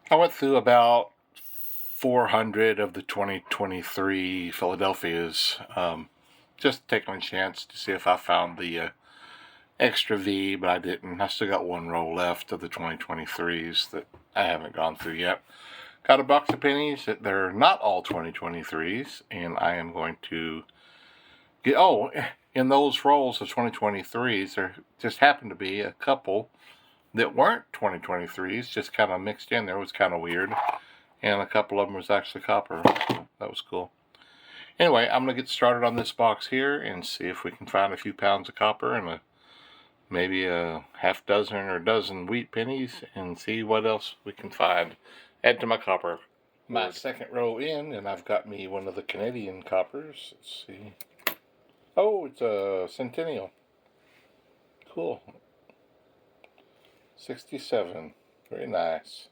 I went through about 400 of the 2023 Philadelphias, just taking a chance to see if I found the extra V, but I didn't. I still got one row left of the 2023s that I haven't gone through yet. Got a box of pennies that they're not all 2023s, and I am going to get, in those rolls of 2023s, there just happened to be a couple that weren't 2023s, just kind of mixed in there. It was kind of weird. And a couple of them was actually copper. That was cool. Anyway, I'm going to get started on this box here and see if we can find a few pounds of copper and maybe a half dozen or a dozen wheat pennies and see what else we can find. Add to my copper. My second row in, and I've got me one of the Canadian coppers. Let's see. Oh, it's a Centennial. Cool. 67. Very nice.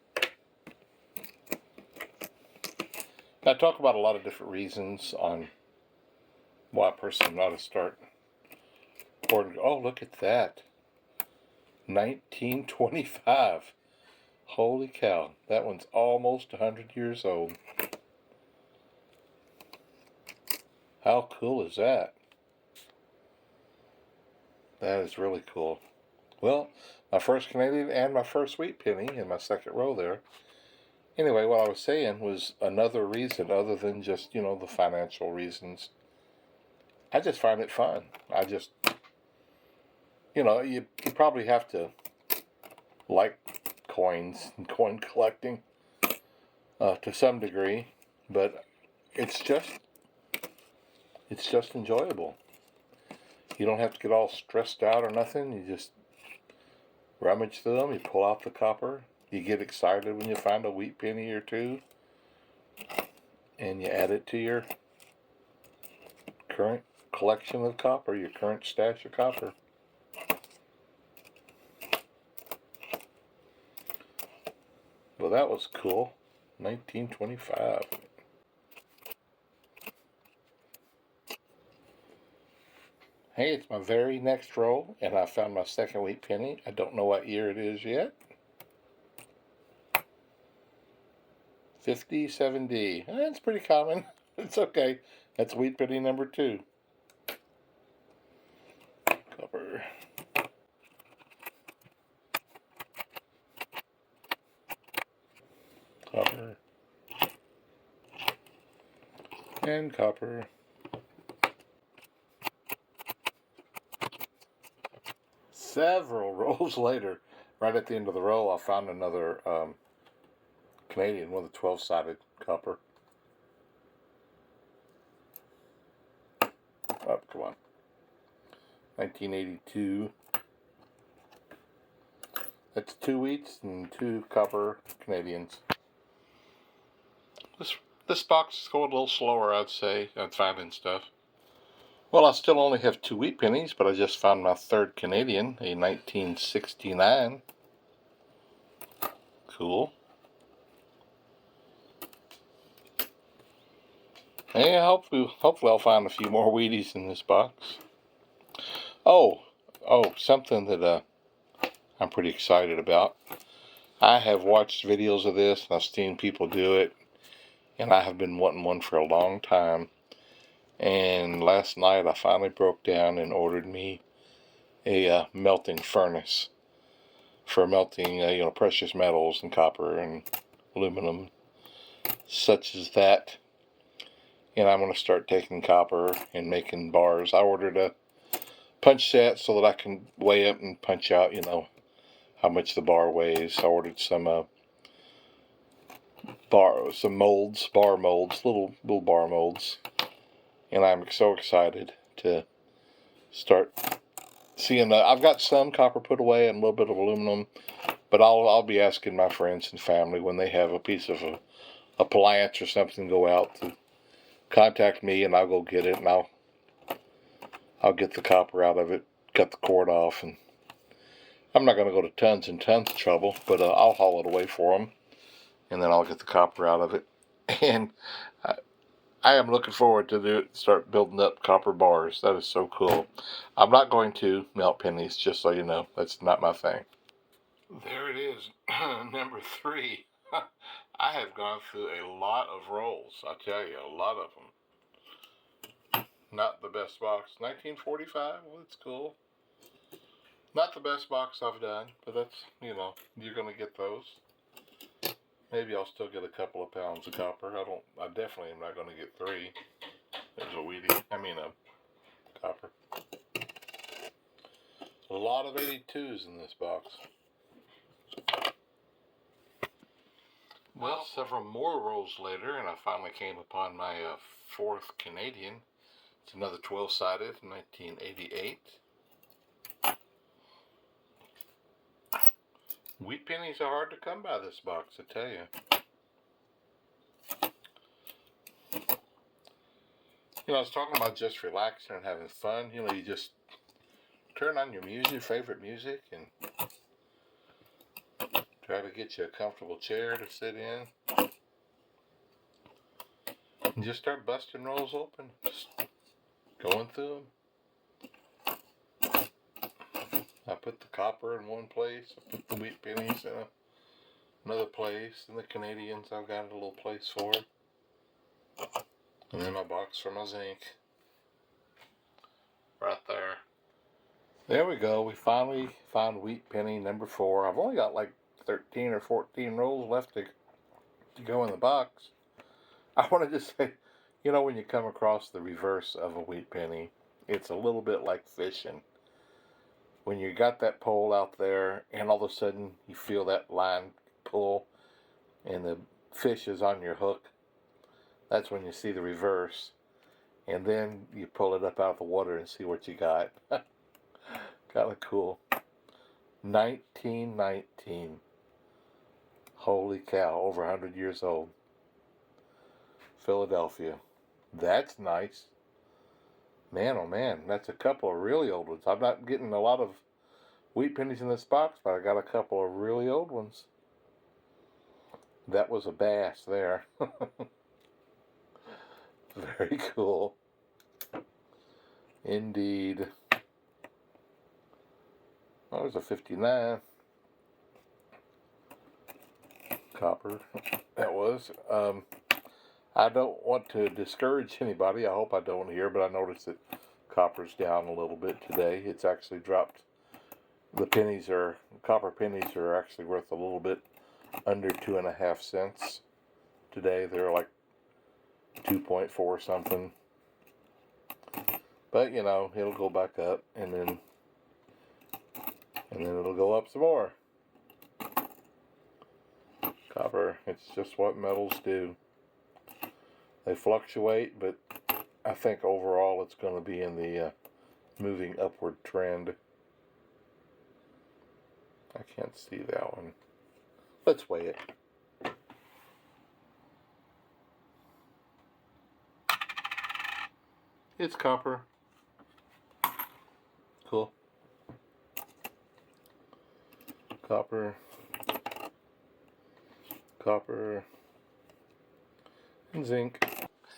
Now, I talk about a lot of different reasons on why a person ought to start hoarding. Oh, look at that. 1925. Holy cow. That one's almost 100 years old. How cool is that? That is really cool. Well, my first Canadian and my first wheat penny in my second row there. Anyway, what I was saying was another reason other than just, the financial reasons. I just find it fun. I just, you probably have to like coins and coin collecting to some degree, but it's just enjoyable. You don't have to get all stressed out or nothing. You just rummage through them. You pull out the copper. You get excited when you find a wheat penny or two, and you add it to your current collection of copper, your current stash of copper. Well, that was cool. 1925. Hey, it's my very next roll, and I found my second wheat penny. I don't know what year it is yet. 57D. That's pretty common. It's okay. That's wheat penny number 2. Copper. Copper. And copper. Several rolls later, right at the end of the roll, I found another Canadian with a 12-sided copper. Oh, come on. 1982. That's 2 wheats and 2 copper Canadians. This box is going a little slower, I'd say, on finding stuff. Well, I still only have 2 wheat pennies, but I just found my third Canadian, a 1969. Cool. Yeah, hopefully I'll find a few more Wheaties in this box. Oh, something that I'm pretty excited about. I have watched videos of this, and I've seen people do it, and I have been wanting one for a long time. And last night I finally broke down and ordered me a melting furnace for melting, precious metals and copper and aluminum, such as that. And I'm going to start taking copper and making bars. I ordered a punch set so that I can weigh up and punch out, how much the bar weighs. I ordered some bar molds, little bar molds. And I'm so excited to start seeing that. I've got some copper put away and a little bit of aluminum, but I'll be asking my friends and family when they have a piece of a appliance or something go out to contact me, and I'll go get it, and I'll get the copper out of it, cut the cord off, and I'm not going to go to tons and tons of trouble, but I'll haul it away for them, and then I'll get the copper out of it. And I am looking forward to start building up copper bars. That is so cool. I'm not going to melt pennies, just so you know. That's not my thing. There it is, number 3. I have gone through a lot of rolls, I tell you, a lot of them. Not the best box. 1945, well, it's cool. Not the best box I've done, but that's, you know, you're going to get those. Maybe I'll still get a couple of pounds of copper. I definitely am not going to get 3. There's a copper. A lot of 82s in this box. Well, several more rolls later, and I finally came upon my 4th Canadian. It's another 12-sided, 1988. Wheat pennies are hard to come by this box, I tell you. You know, I was talking about just relaxing and having fun. You know, you just turn on your favorite music, and try to get you a comfortable chair to sit in. And just start busting rolls open. Just going through them. I put the copper in one place. I put the wheat pennies in another place. And the Canadians, I've got a little place for. And then my box for my zinc. Right there. There we go. We finally found wheat penny number 4. I've only got like 13 or 14 rolls left to go in the box. I want to just say, you know, when you come across the reverse of a wheat penny, it's a little bit like fishing. When you got that pole out there and all of a sudden you feel that line pull and the fish is on your hook, that's when you see the reverse. And then you pull it up out of the water and see what you got. Kind of cool. 1919. Holy cow, over 100 years old. Philadelphia. That's nice. Man, oh man, that's a couple of really old ones. I'm not getting a lot of wheat pennies in this box, but I got a couple of really old ones. That was a bass there. Very cool. Indeed. That was a 59. Copper. That was. I don't want to discourage anybody. I hope I don't here, but I noticed that copper's down a little bit today. It's actually dropped. The copper pennies are actually worth a little bit under 2.5 cents today. They're like 2.4 something. But you know, it'll go back up, and then it'll go up some more. Copper, it's just what metals do. They fluctuate, but I think overall it's going to be in the moving upward trend. I can't see that one. Let's weigh it. It's copper. Cool. Copper. Copper. And zinc.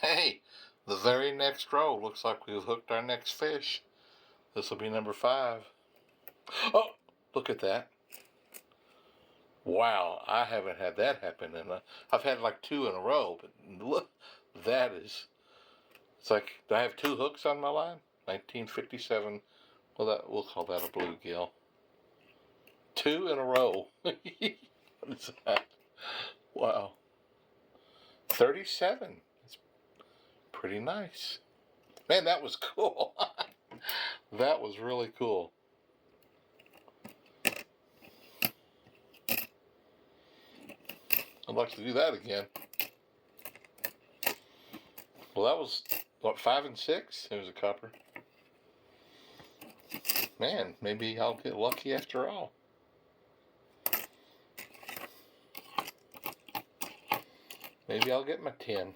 Hey, the very next row looks like we've hooked our next fish. This will be number 5. Oh, look at that. Wow, I haven't had that happen. I've had like 2 in a row, but look, that is... It's like, do I have 2 hooks on my line? 1957. Well, we'll call that a bluegill. 2 in a row. What is that? Wow. 37. It's pretty nice. Man, that was cool. That was really cool. I'd like to do that again. Well, that was, what, 5 and 6? It was a copper. Man, maybe I'll get lucky after all. Maybe I'll get my 10.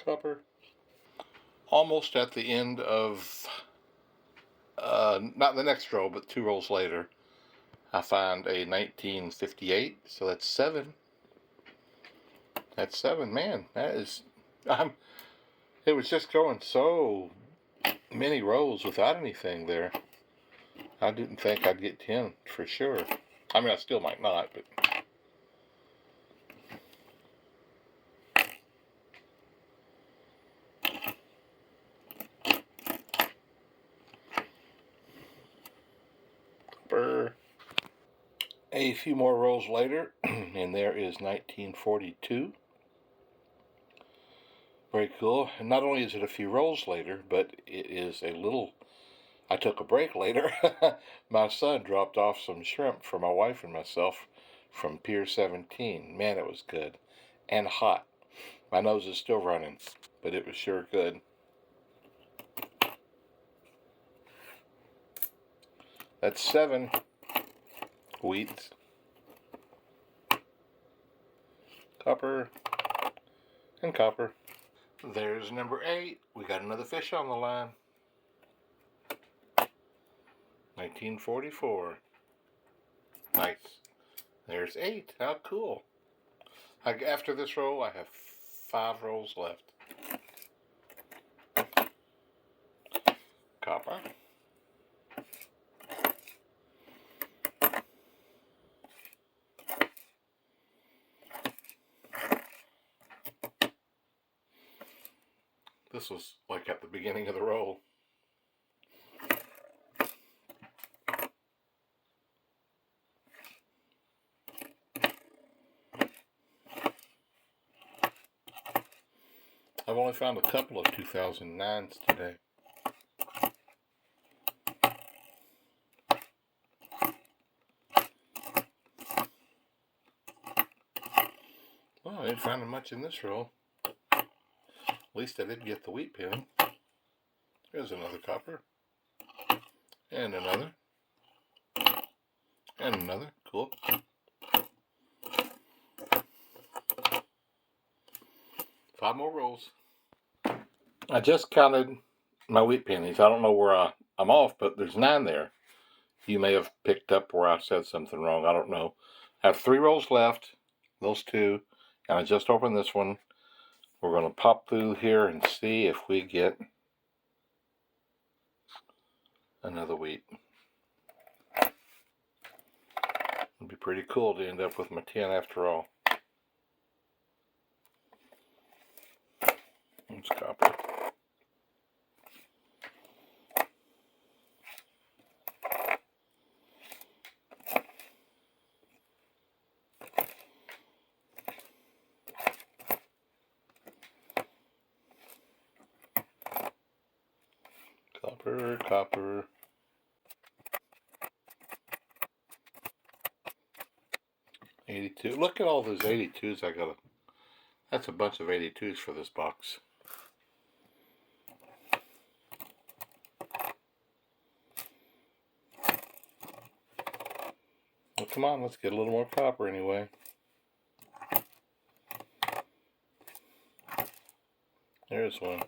Copper. Almost at the end of, not the next row, but 2 rows later, I find a 1958, so that's 7. That's 7. Man, that is... It was just going so many rows without anything there. I didn't think I'd get 10 for sure. I mean, I still might not, but... Brr. A few more rolls later, and there is 1942. Very cool. And not only is it a few rolls later, but it is a little... I took a break later. My son dropped off some shrimp for my wife and myself from Pier 17. Man, it was good. And hot. My nose is still running, but it was sure good. That's 7 wheats. Copper and copper. There's number 8. We got another fish on the line. 1944. Nice. There's 8. How cool. After this roll, I have 5 rolls left. Copper. This was like at the beginning of the roll. I've only found a couple of 2009s today. Well, I didn't find much in this roll. At least I did get the wheat penny. There's another copper. And another. And another. Cool. 5 more rolls. I just counted my wheat pennies. I don't know where I'm off, but there's 9 there. You may have picked up where I said something wrong. I don't know. I have 3 rolls left. Those 2. And I just opened this one. We're going to pop through here and see if we get another wheat. It'd be pretty cool to end up with my 10 after all. It's copper. Copper, copper. $82. Look at all those 82s I got. That's a bunch of 82s for this box. Well, come on, let's get a little more copper anyway. There's one.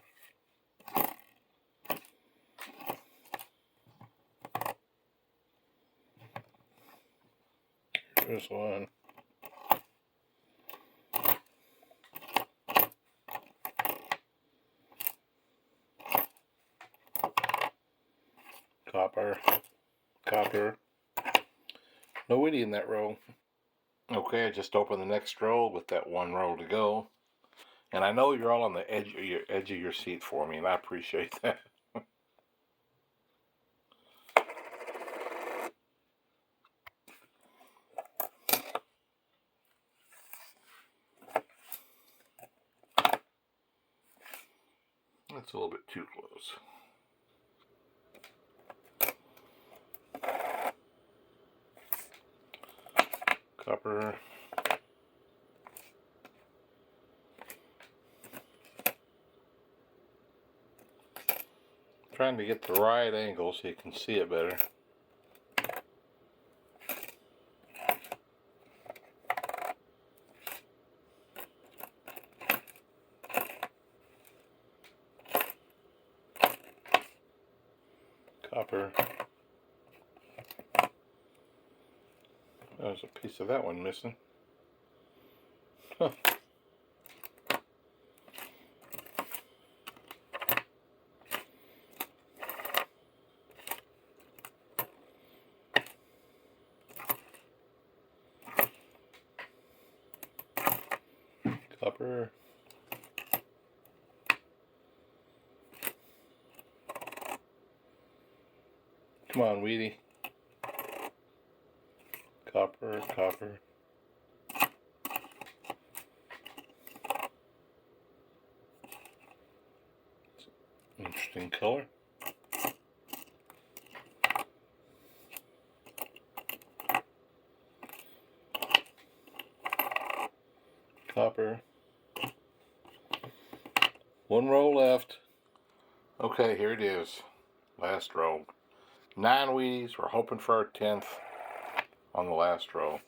There's one. Copper. Copper. No wheatie in that row. Okay, I just opened the next roll with that 1 roll to go. And I know you're all on the edge of your seat for me, and I appreciate that. That's a little bit too close. Copper. Trying to get the right angle so you can see it better. Copper. There's a piece of that one missing. Huh. Copper. Come on, Weedy. Copper, copper. Interesting color. Copper. One row left. Okay, here it is. Last row. 9 Wheaties. We're hoping for our 10th on the last row.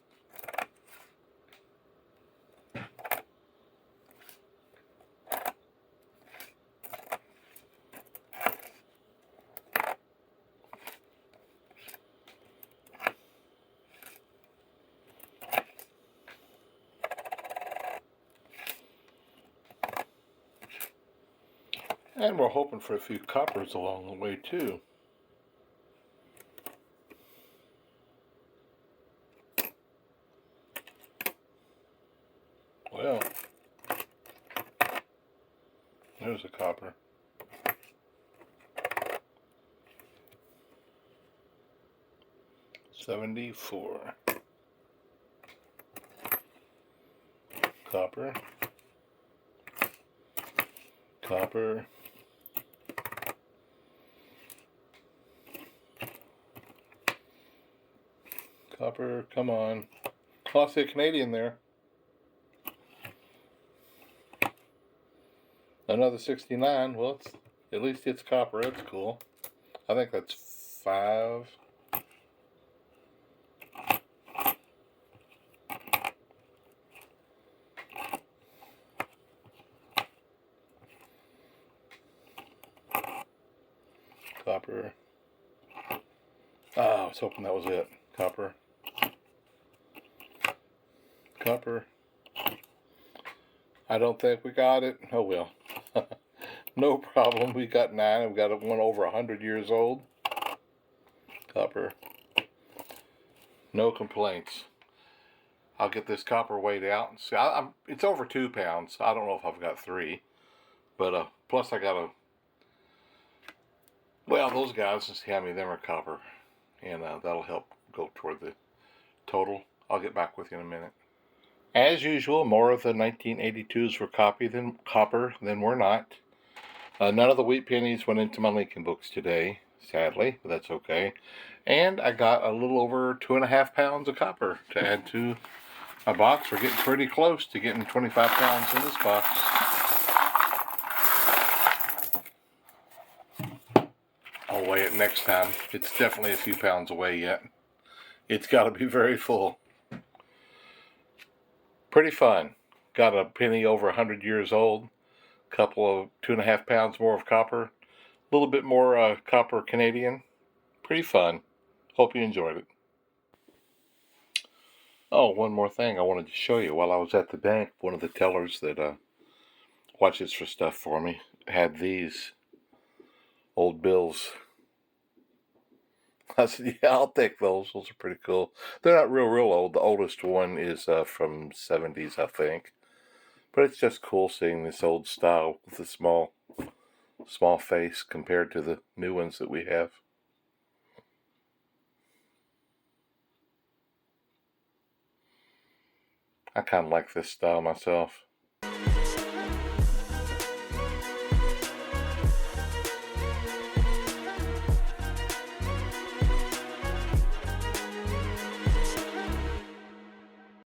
And we're hoping for a few coppers along the way too. Well, there's a copper. $74. Copper. Copper. Copper, come on. Oh, I see a Canadian there. Another 69. Well, at least it's copper. That's cool. I think that's 5. Copper. I was hoping that was it. Copper. Copper. I don't think we got it. Oh well. No problem. We got 9. We got one over 100 years old. Copper. No complaints. I'll get this copper weighed out and see. It's over 2 pounds. I don't know if I've got 3, but plus I got a. Well, those guys, just hand me them are copper, and that'll help go toward the total. I'll get back with you in a minute. As usual, more of the 1982s were copper than were not. None of the wheat pennies went into my Lincoln books today, sadly, but that's okay. And I got a little over 2.5 pounds of copper to add to my box. We're getting pretty close to getting 25 pounds in this box. I'll weigh it next time. It's definitely a few pounds away yet. It's got to be very full. Pretty fun. Got a penny over 100 years old. Couple of 2.5 pounds more of copper. A little bit more copper Canadian. Pretty fun. Hope you enjoyed it. Oh, one more thing I wanted to show you. While I was at the bank, one of the tellers that watches for stuff for me had these old bills. I said, yeah, I'll take those. Those are pretty cool. They're not real old. The oldest one is from 70s, I think. But it's just cool seeing this old style with a small face compared to the new ones that we have. I kind of like this style myself.